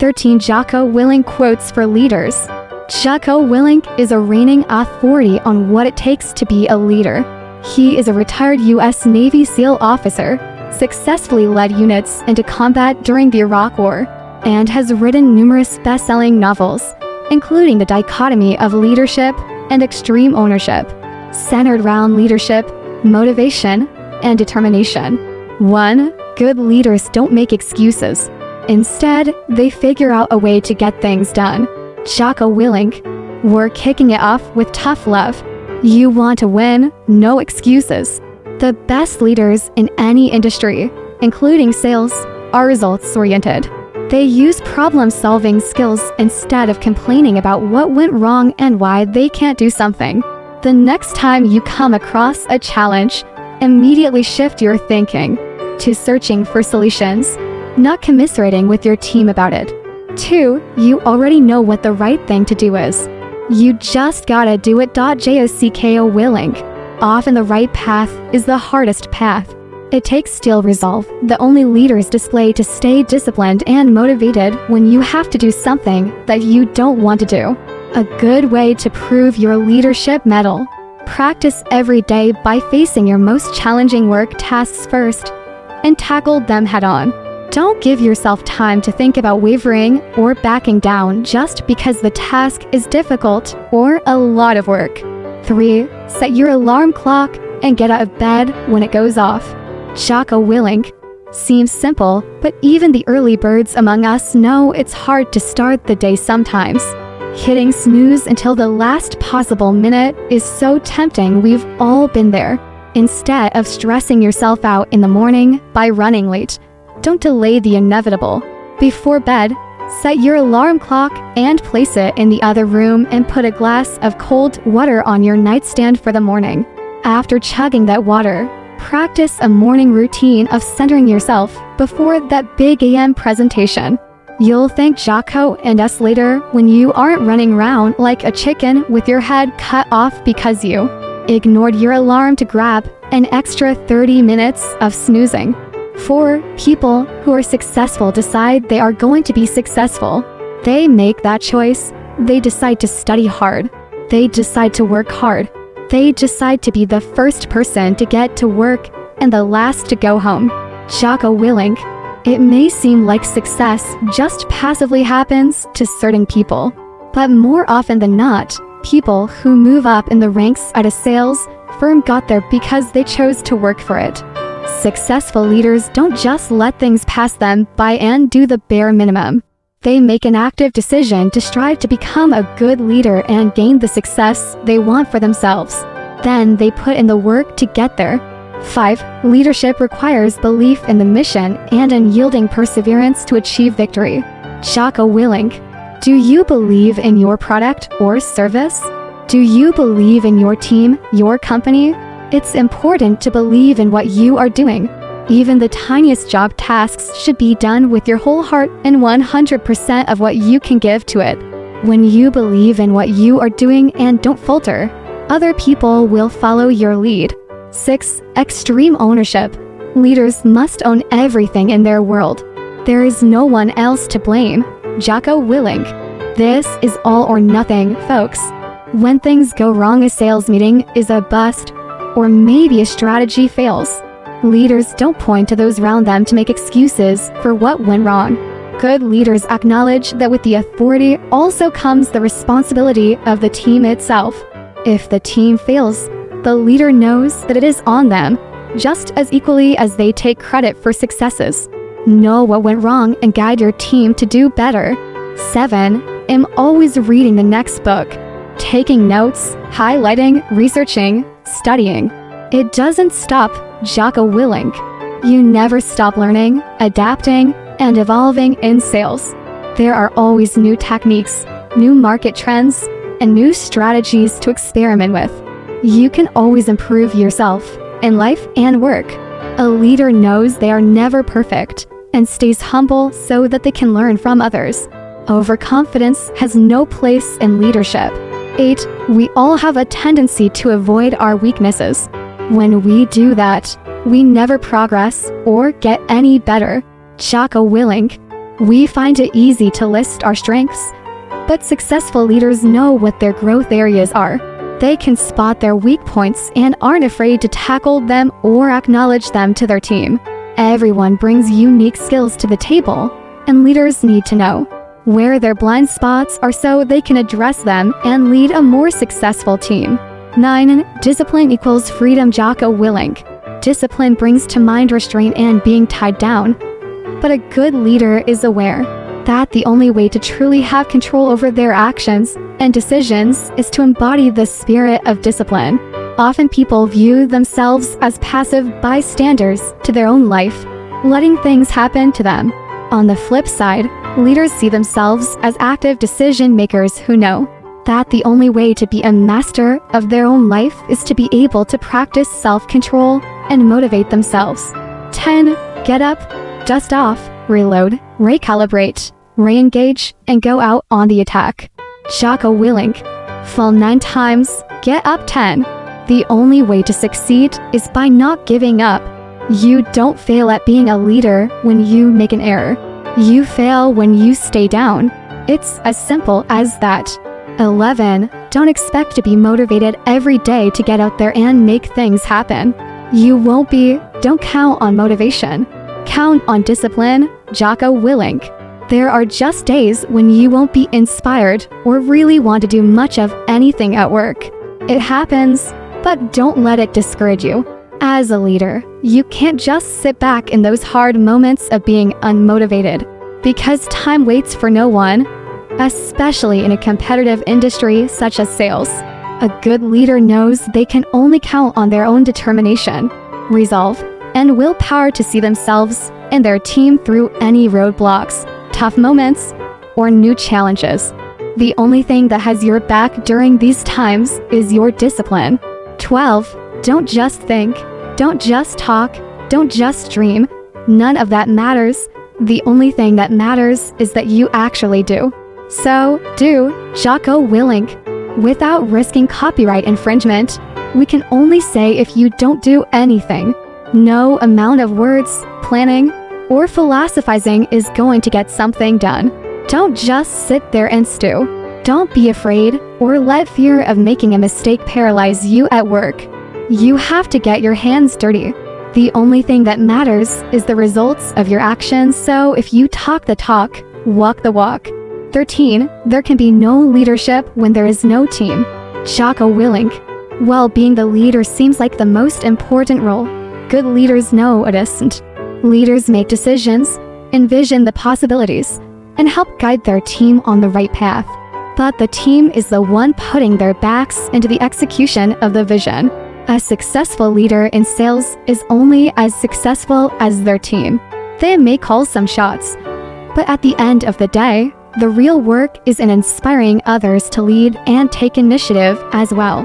13 Jacko Willink quotes for leaders. Jacko Willink is a reigning authority on what it takes to be a leader. He is a retired U.S. Navy SEAL officer, successfully led units into combat during the Iraq War, and has written numerous best-selling novels, including The Dichotomy of Leadership and Extreme Ownership, centered around leadership, motivation, and determination. 1. Good leaders don't make excuses. Instead, they figure out a way to get things done. Jacko Willink. We're kicking it off with tough love. You want to win, no excuses. The best leaders in any industry, including sales, are results-oriented. They use problem-solving skills instead of complaining about what went wrong and why they can't do something. The next time you come across a challenge, immediately shift your thinking to searching for solutions, not commiserating with your team about it. 2. You already know what the right thing to do is. You just gotta do it. Jacko Willink. Often the right path is the hardest path. It takes steel resolve that only leaders display to stay disciplined and motivated when you have to do something that you don't want to do. A good way to prove your leadership mettle. Practice every day by facing your most challenging work tasks first and tackle them head-on. Don't give yourself time to think about wavering or backing down just because the task is difficult or a lot of work. 3. Set your alarm clock and get out of bed when it goes off. Jacko Willink. Seems simple, but even the early birds among us know it's hard to start the day sometimes. Hitting snooze until the last possible minute is so tempting. We've all been there. Instead of stressing yourself out in the morning by running late, don't delay the inevitable. Before bed, set your alarm clock and place it in the other room and put a glass of cold water on your nightstand for the morning. After chugging that water, practice a morning routine of centering yourself before that big AM presentation. You'll thank Jacko and us later when you aren't running around like a chicken with your head cut off because you ignored your alarm to grab an extra 30 minutes of snoozing. 4. People who are successful decide they are going to be successful. They make that choice. They decide to study hard. They decide to work hard. They decide to be the first person to get to work and the last to go home. Jacko Willink. It may seem like success just passively happens to certain people, but more often than not, people who move up in the ranks at a sales firm got there because they chose to work for it. Successful leaders don't just let things pass them by and do the bare minimum. They make an active decision to strive to become a good leader and gain the success they want for themselves. Then they put in the work to get there. 5. Leadership requires belief in the mission and unyielding perseverance to achieve victory. Jacko Willink. Do you believe in your product or service? Do you believe in your team, your company? It's important to believe in what you are doing. Even the tiniest job tasks should be done with your whole heart and 100% of what you can give to it. When you believe in what you are doing and don't falter, other people will follow your lead. 6. Extreme ownership. Leaders must own everything in their world. There is no one else to blame. Jacko Willink. This is all or nothing, folks. When things go wrong, a sales meeting is a bust, or maybe a strategy fails. Leaders don't point to those around them to make excuses for what went wrong. Good leaders acknowledge that with the authority also comes the responsibility of the team itself. If the team fails, the leader knows that it is on them, just as equally as they take credit for successes. Know what went wrong and guide your team to do better. 7. Am always reading the next book. Taking notes, highlighting, researching, studying. It doesn't stop. Jacko Willink. You never stop learning, adapting, and evolving in sales. There are always new techniques, new market trends, and new strategies to experiment with. You can always improve yourself in life and work. A leader knows they are never perfect and stays humble so that they can learn from others. Overconfidence has no place in leadership. 8. We all have a tendency to avoid our weaknesses. When we do that, we never progress or get any better. Jacko Willink. We find it easy to list our strengths, but successful leaders know what their growth areas are. They can spot their weak points and aren't afraid to tackle them or acknowledge them to their team. Everyone brings unique skills to the table, and leaders need to know where their blind spots are so they can address them and lead a more successful team. 9. Discipline equals freedom. Jacko Willink. Discipline brings to mind restraint and being tied down, but a good leader is aware that the only way to truly have control over their actions and decisions is to embody the spirit of discipline. Often people view themselves as passive bystanders to their own life, letting things happen to them. On the flip side, leaders see themselves as active decision makers who know that the only way to be a master of their own life is to be able to practice self-control and motivate themselves. 10. Get up, dust off, reload, recalibrate, re-engage, and go out on the attack. Jacko Willink. Fall 9 times, get up 10. The only way to succeed is by not giving up. You don't fail at being a leader when you make an error. You fail when you stay down. It's as simple as that. 11. Don't expect to be motivated every day to get out there and make things happen. You won't be. Don't count on motivation. Count on discipline. Jacko Willink. There are just days when you won't be inspired or really want to do much of anything at work. It happens, but don't let it discourage you. As a leader, you can't just sit back in those hard moments of being unmotivated, because time waits for no one, especially in a competitive industry such as sales. A good leader knows they can only count on their own determination, resolve, and willpower to see themselves and their team through any roadblocks, tough moments, or new challenges. The only thing that has your back during these times is your discipline. 12. Don't just think, don't just talk, don't just dream. None of that matters. The only thing that matters is that you actually do. So, do. Jacko Willink. Without risking copyright infringement, we can only say if you don't do anything. No amount of words, planning, or philosophizing is going to get something done. Don't just sit there and stew. Don't be afraid or let fear of making a mistake paralyze you at work. You have to get your hands dirty. The only thing that matters is the results of your actions, so if you talk the talk, walk the walk. 13. There can be no leadership when there is no team. Jacko Willink. While being the leader seems like the most important role, good leaders know it isn't. Leaders make decisions, envision the possibilities, and help guide their team on the right path. But the team is the one putting their backs into the execution of the vision. A successful leader in sales is only as successful as their team. They may call some shots, but at the end of the day, the real work is in inspiring others to lead and take initiative as well.